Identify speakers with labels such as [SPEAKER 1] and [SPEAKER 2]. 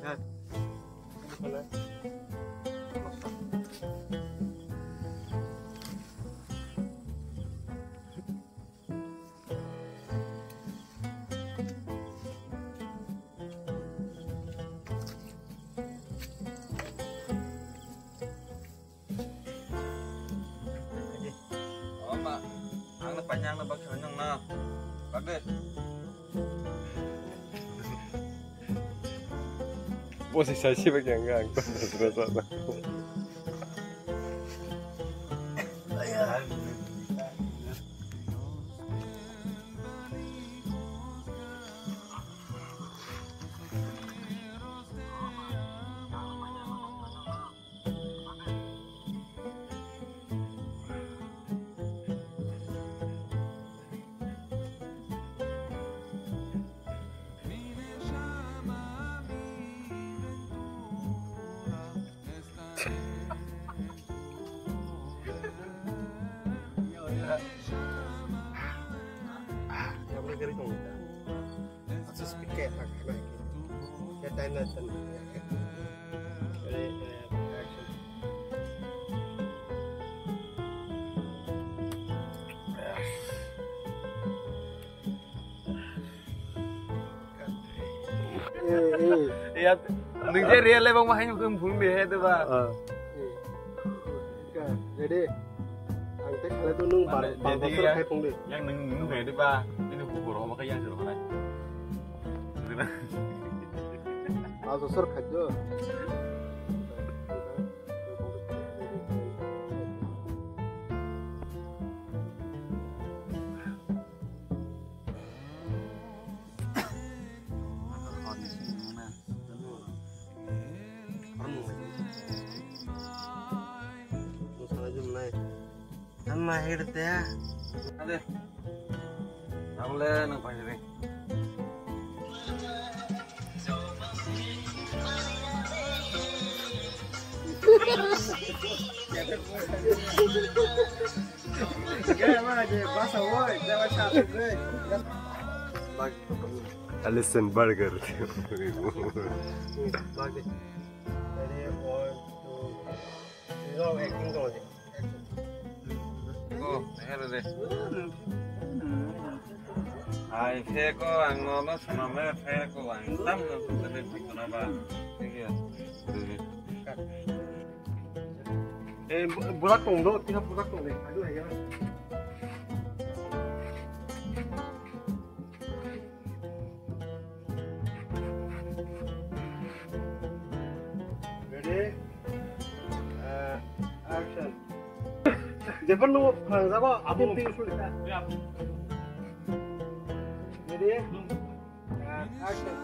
[SPEAKER 1] Nah, mana?
[SPEAKER 2] Oh, Mak. Ang panjang na bagsanang na. Bakit?
[SPEAKER 1] posisi 밖에 안 가. 들어서. Ya boleh dari kamu. Akses piket nak naik. Ya tanda tanda. Jadi action.
[SPEAKER 2] Iya, nunggu real le bang mahanya bukan bung deh itu Pak.
[SPEAKER 1] Jadi angtek kalau tu nung bar
[SPEAKER 2] Jadi
[SPEAKER 1] kayak pung deh.
[SPEAKER 2] yang nunggu itu Pak. Ini bubur apa kayak yang suruh mana?
[SPEAKER 1] Lalu sur kajo.
[SPEAKER 3] Mahir teh.
[SPEAKER 2] Ade. Amle nang panjere.
[SPEAKER 1] Alison Burger.
[SPEAKER 2] Oh, here deh. Ai phe ko ang no sama me phe ko ang tam no tadi pikun apa. Iya.
[SPEAKER 1] Bulat tong do, tinggal bulat tong deh. Aduh ya. Ready? Action. Jangan lu apa apa tinggal sulit. Ready? Action.